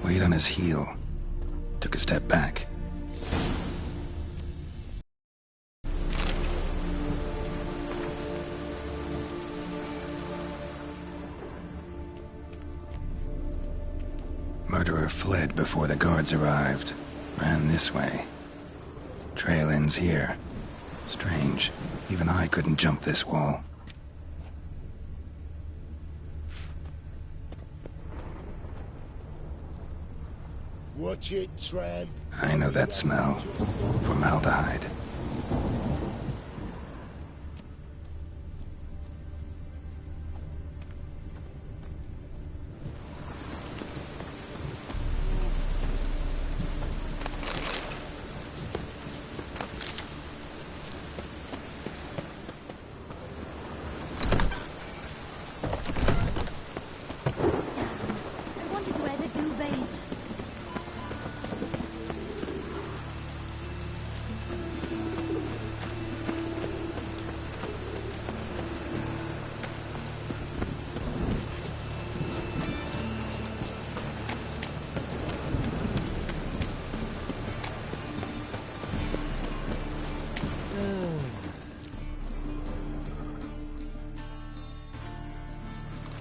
weight on his heel. Took a step back. Murderer fled before the guards arrived. Ran this way. Trail ends here. Strange. Even I couldn't jump this wall. Watch it, tramp. I know that smell. Formaldehyde.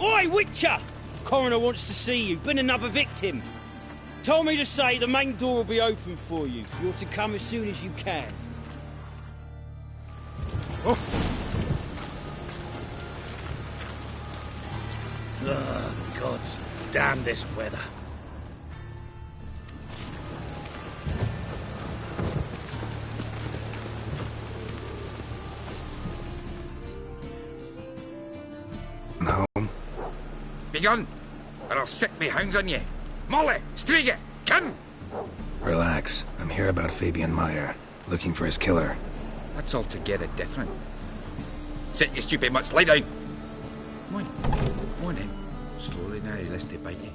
Oi, Witcher! Coroner wants to see you. Been another victim. Told me to say the main door will be open for you. You're to come as soon as you can. Oh. Ugh, gods damn this weather. Home? Begun, or I'll set me hounds on you. Molly, Striga, come! Relax. I'm here about Fabian Meyer. Looking for his killer. That's altogether different. Sit, you stupid mutts, lie down. Come on in. Slowly now, lest they bite you.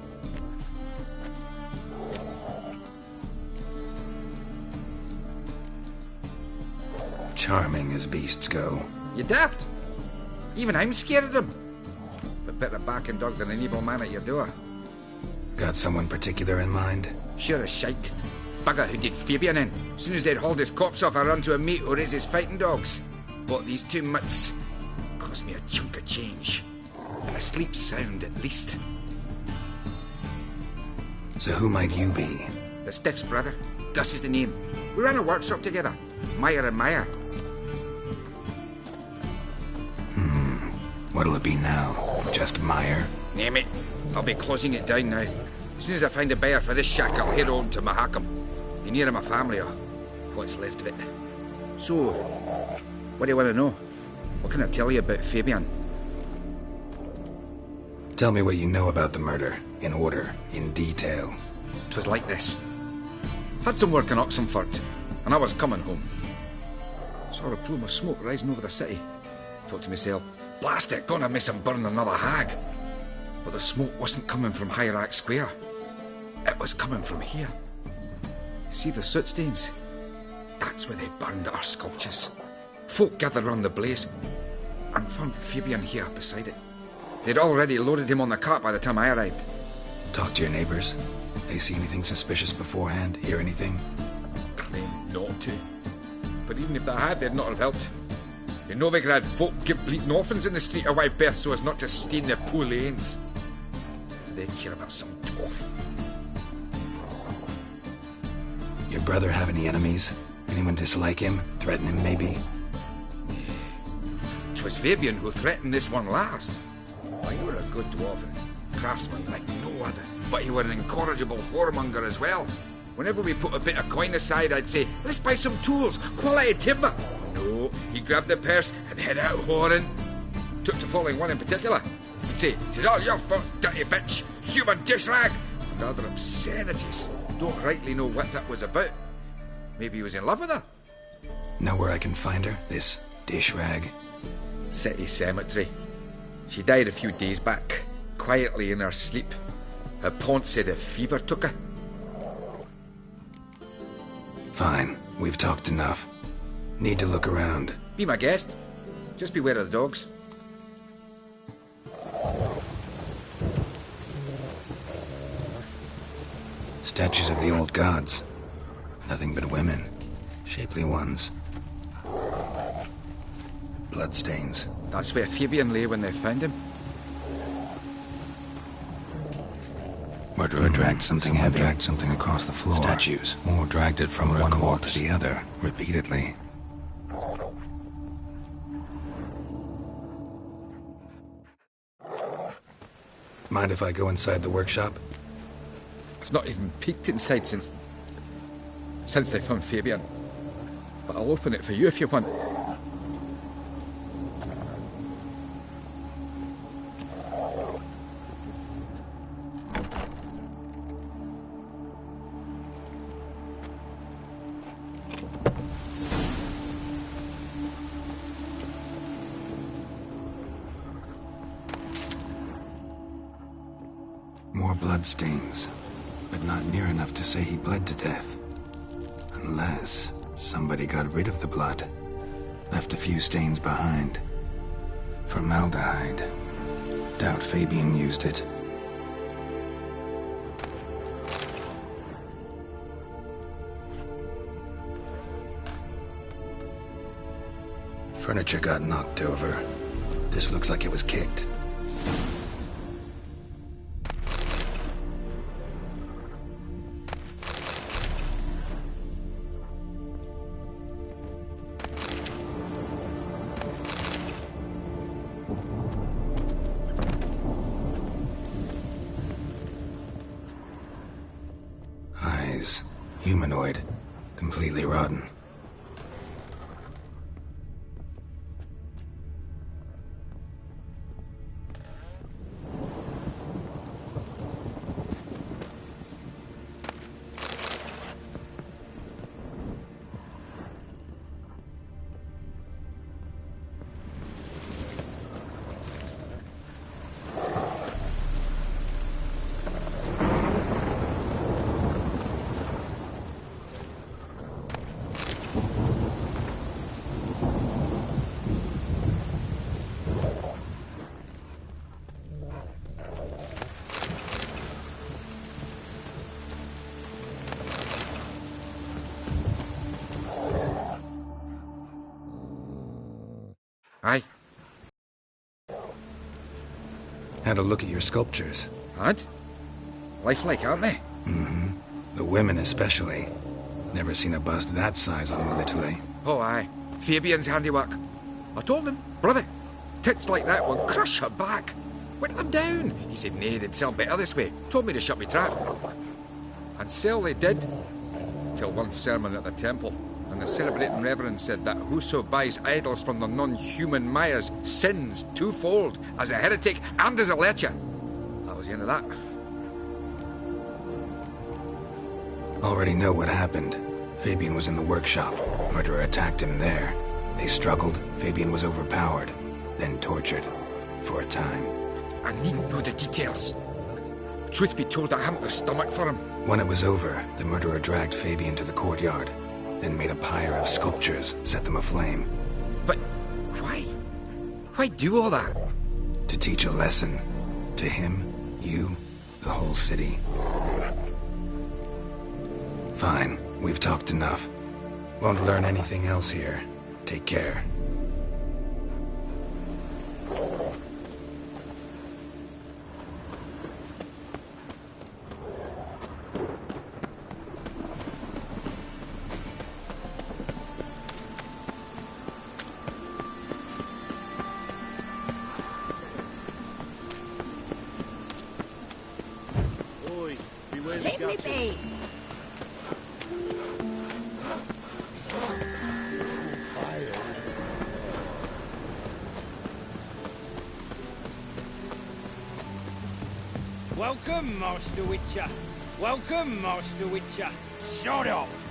Charming as beasts go. You daft? Even I'm scared of them. But better back and dog than an evil man at your door. Got someone particular in mind? Sure as shite. Bugger who did Fabian in. As soon as they'd hauled his corpse off, I run to a mate who raises fighting dogs. Bought these two mutts. Cost me a chunk of change. And I sleep sound at least. So who might you be? The Stiff's brother. Gus is the name. We ran a workshop together. Meyer and Meyer. What'll it be now? Just Meyer? Name it. I'll be closing it down now. As soon as I find a buyer for this shack, I'll head on to Mahakam. Be near my family, or what's left of it. So, what do you want to know? What can I tell you about Fabian? Tell me what you know about the murder. In order. In detail. 'Twas like this. Had some work in Oxenford, and I was coming home. Saw a plume of smoke rising over the city. Thought to myself, blast it, gonna miss him burn another hag. But the smoke wasn't coming from Hierarch Square. It was coming from here. See the soot stains? That's where they burned our sculptures. Folk gathered round the blaze and found Fabian here beside it. They'd already loaded him on the cart by the time I arrived. Talk to your neighbors. They see anything suspicious beforehand? Hear anything? Claim not to. But even if they had, they'd not have helped. In Novigrad, folk give bleeding orphans in the street a wide berth so as not to stain their poor lanes. They care about some toff. Your brother have any enemies? Anyone dislike him? Threaten him, maybe? 'Twas Fabian who threatened this one last. Why, you were a good dwarf and craftsman like no other. But you were an incorrigible whoremonger as well. Whenever we put a bit of coin aside, I'd say, let's buy some tools, quality timber. No, he grabbed the purse and head out whoring. Took to following one in particular. He'd say, 'tis all your fault, dirty bitch, human dish rag, and other obscenities. Don't rightly know what that was about. Maybe he was in love with her. Know where I can find her? This dish rag? City cemetery. She died a few days back, quietly in her sleep. Her pont said a fever took her. Fine. We've talked enough. Need to look around. Be my guest. Just beware of the dogs. Statues of the old gods. Nothing but women. Shapely ones. Bloodstains. That's where Fabian lay when they found him. Murderer dragged something heavy. Dragged something across the floor. Statues. Or dragged it from one wall to the other, repeatedly. Mind if I go inside the workshop? I've not even peeked inside since they found Fabian. But I'll open it for you if you want. More bloodstains, but not near enough to say he bled to death. Unless somebody got rid of the blood, left a few stains behind. Formaldehyde. Doubt Fabian used it. Furniture got knocked over. This looks like it was kicked. Eyes. Humanoid. Completely rotten. Aye. Had a look at your sculptures. Had? Lifelike, aren't they? The women especially. Never seen a bust that size on Melitele. Oh, aye. Fabian's handiwork. I told him, brother, tits like that will crush her back. Whittle them down. He said, nay, they'd sell better this way. Told me to shut me trap. And sell they did. Till one sermon at the temple. And the celebrating reverend said that whoso buys idols from the non-human Myers sins twofold, as a heretic and as a lecher. That was the end of that. Already know what happened. Fabian was in the workshop. Murderer attacked him there. They struggled. Fabian was overpowered. Then tortured. For a time. I needn't know the details. Truth be told, I hadn't the stomach for him. When it was over, the murderer dragged Fabian to the courtyard. Then made a pyre of sculptures, set them aflame. But why? Why do all that? To teach a lesson. To him, you, the whole city. Fine, we've talked enough. Won't learn anything else here. Take care. Leave me be. Welcome, Master Witcher. Welcome, Master Witcher. Shut off.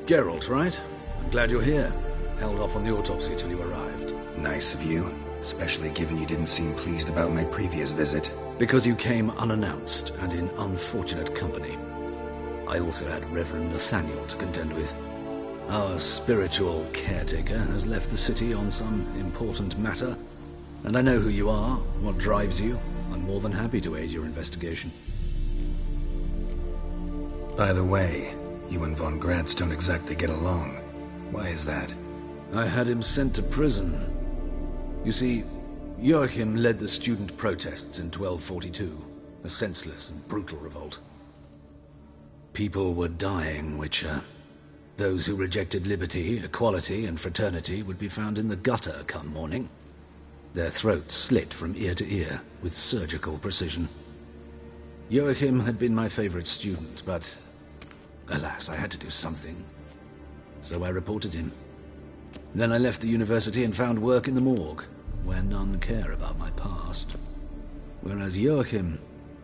Geralt, right? I'm glad you're here. Held off on the autopsy till you arrived. Nice of you. especially given you didn't seem pleased about my previous visit. Because you came unannounced and in unfortunate company. I also had Reverend Nathaniel to contend with. Our spiritual caretaker has left the city on some important matter, and I know who you are, what drives you. I'm more than happy to aid your investigation. By the way, you and Von Gratz don't exactly get along. Why is that? I had him sent to prison. You see, Joachim led the student protests in 1242, a senseless and brutal revolt. People were dying, Witcher. Those who rejected liberty, equality, and fraternity would be found in the gutter come morning. Their throats slit from ear to ear with surgical precision. Joachim had been my favorite student, but alas, I had to do something. So I reported him. Then I left the university and found work in the morgue, where none care about my past. Whereas Joachim,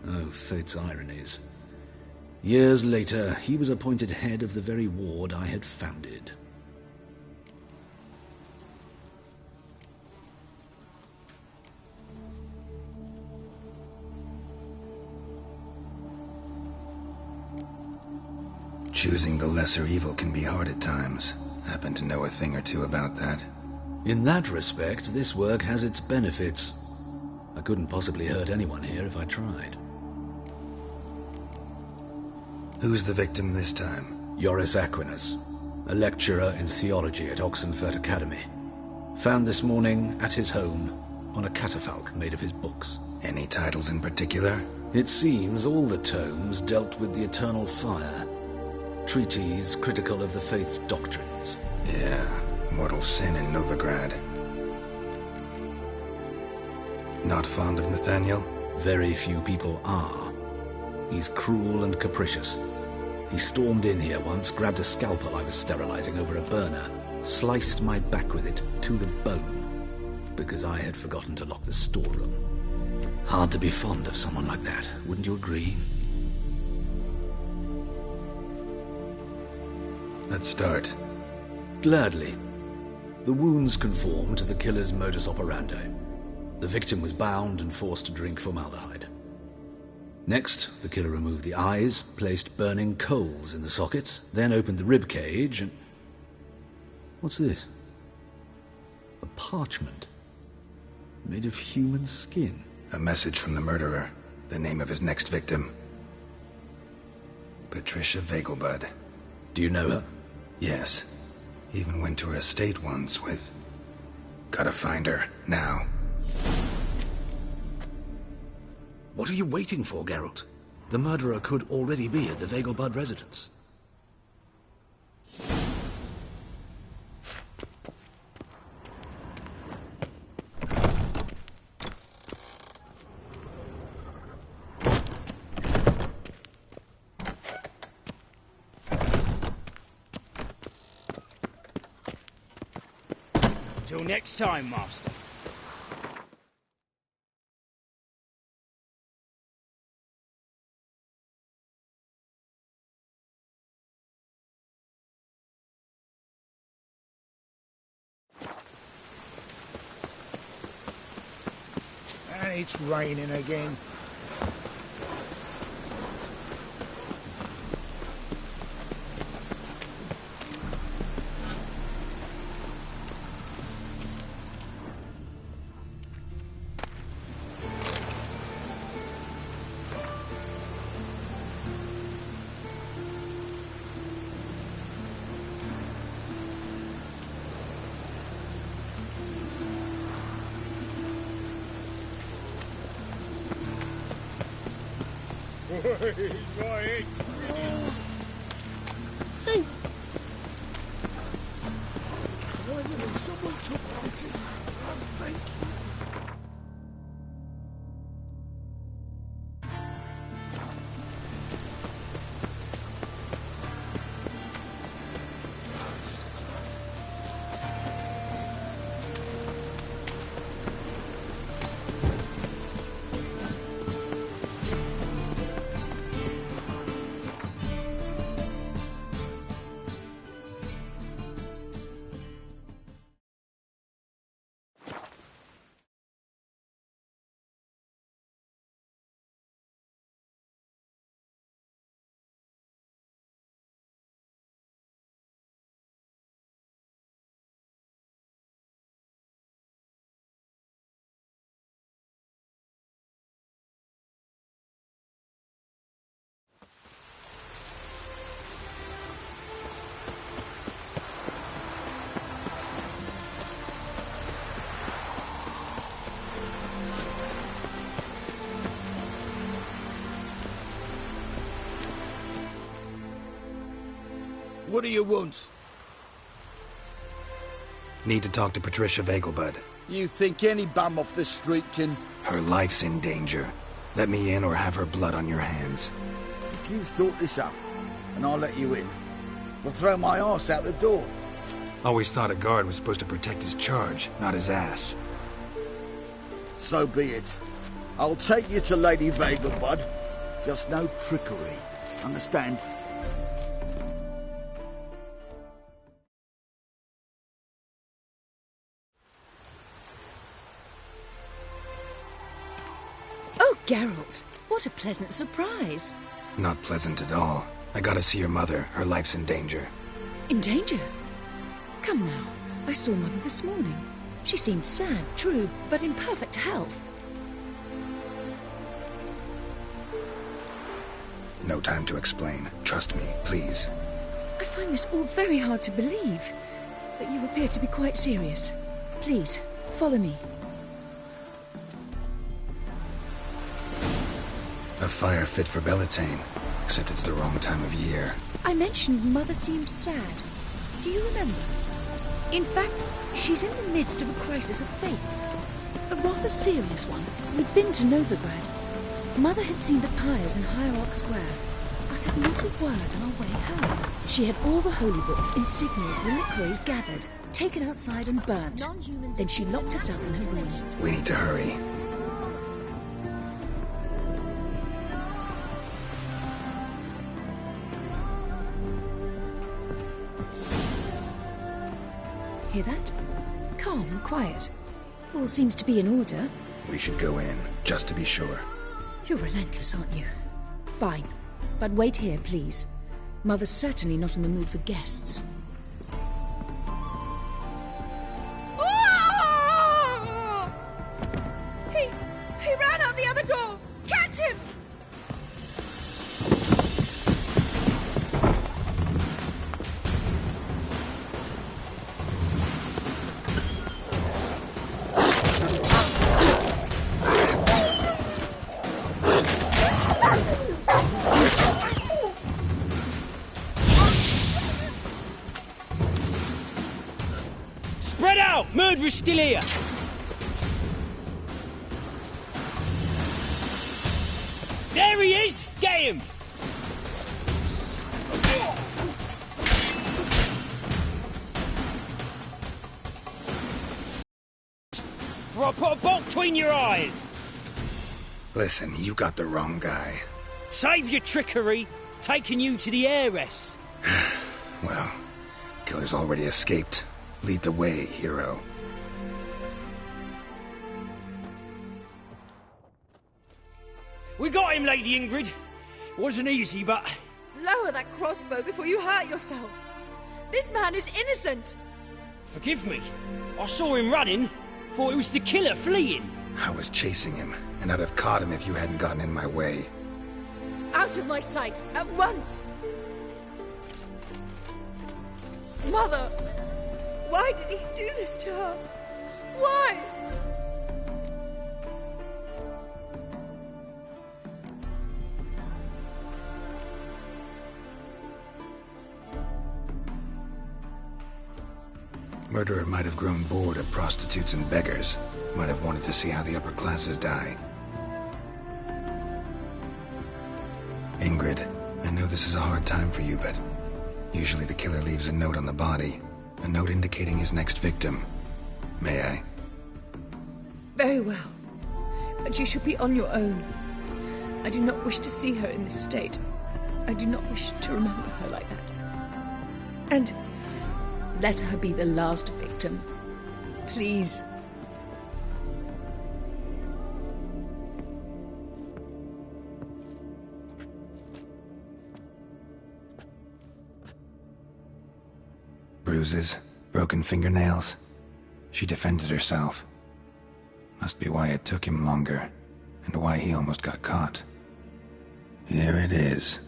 oh, fate's ironies. Years later, he was appointed head of the very ward I had founded. Choosing the lesser evil can be hard at times. Happen to know a thing or two about that. In that respect, this work has its benefits. I couldn't possibly hurt anyone here if I tried. Who's the victim this time? Joris Aquinas, a lecturer in theology at Oxenfurt Academy. Found this morning at his home on a catafalque made of his books. Any titles in particular? It seems all the tomes dealt with the eternal fire. Treatises critical of the faith's doctrines. Yeah, mortal sin in Novigrad. Not fond of Nathaniel? Very few people are. He's cruel and capricious. He stormed in here once, grabbed a scalpel I was sterilizing over a burner, sliced my back with it to the bone, because I had forgotten to lock the storeroom. Hard to be fond of someone like that, wouldn't you agree? Let's start. Gladly. The wounds conform to the killer's modus operandi. The victim was bound and forced to drink formaldehyde. Next, the killer removed the eyes, placed burning coals in the sockets, then opened the rib cage and... What's this? A parchment. Made of human skin. A message from the murderer. The name of his next victim. Patricia Vegelbud. Do you know her? Yes. Even went to her estate once with... Gotta find her, now. What are you waiting for, Geralt? The murderer could already be at the Vegelbud residence. Till next time, Master. And it's raining again. Right. Hey! Finally, someone took pity. Thank you. What do you want? Need to talk to Patricia Vegelbud. You think any bum off the street can... Her life's in danger. Let me in or have her blood on your hands. If you thought this up, and I'll let you in, we'll throw my arse out the door. Always thought a guard was supposed to protect his charge, not his ass. So be it. I'll take you to Lady Vegelbud. Just no trickery. Understand? Oh, Geralt, what a pleasant surprise. Not pleasant at all. I gotta see your mother. Her life's in danger. In danger? Come now. I saw Mother this morning. She seemed sad, true, but in perfect health. No time to explain. Trust me, please. I find this all very hard to believe, but you appear to be quite serious. Please, follow me. A fire fit for Bellatane, except it's the wrong time of year. I mentioned Mother seemed sad. Do you remember? In fact, she's in the midst of a crisis of faith. A rather serious one. We'd been to Novigrad. Mother had seen the pyres in Hierarch Square, uttered not a word on our way home. She had all the holy books, insignias, reliquaries gathered, taken outside and burnt. Then she locked herself in her room. We need to hurry. Hear that? Calm and quiet. All seems to be in order. We should go in, just to be sure. You're relentless, aren't you? Fine. But wait here, please. Mother's certainly not in the mood for guests. He ran out the other door! Catch him! Spread out! Murderer's still here! There he is! Get him! Before I put a bolt between your eyes! Listen, you got the wrong guy. Save your trickery, taking you to the heiress. Well, killer's already escaped. Lead the way, hero. We got him, Lady Ingrid. Wasn't easy, but... Lower that crossbow before you hurt yourself. This man is innocent. Forgive me. I saw him running. Thought it was the killer fleeing. I was chasing him, and I'd have caught him if you hadn't gotten in my way. Out of my sight, at once! Mother! Why did he do this to her? Why? Murderer might have grown bored of prostitutes and beggars. Might have wanted to see how the upper classes die. Ingrid, I know this is a hard time for you, but usually the killer leaves a note on the body. A note indicating his next victim. May I? Very well. But you should be on your own. I do not wish to see her in this state. I do not wish to remember her like that. And let her be the last victim. Please. Bruises, broken fingernails. She defended herself. Must be why it took him longer, and why he almost got caught. Here it is.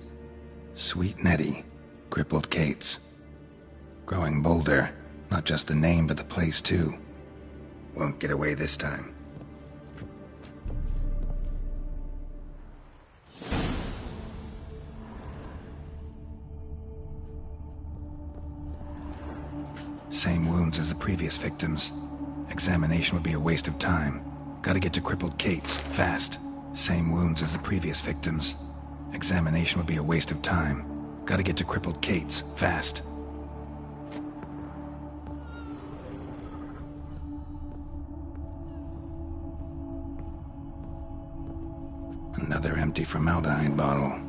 Sweet Nettie, crippled Kate's. Growing bolder, not just the name but the place too. Won't get away this time. Same wounds as the previous victims. Examination would be a waste of time. Gotta get to crippled Kate's, fast. Same wounds as the previous victims. Examination would be a waste of time. Gotta get to crippled Kate's, fast. Another empty formaldehyde bottle.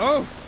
Oh!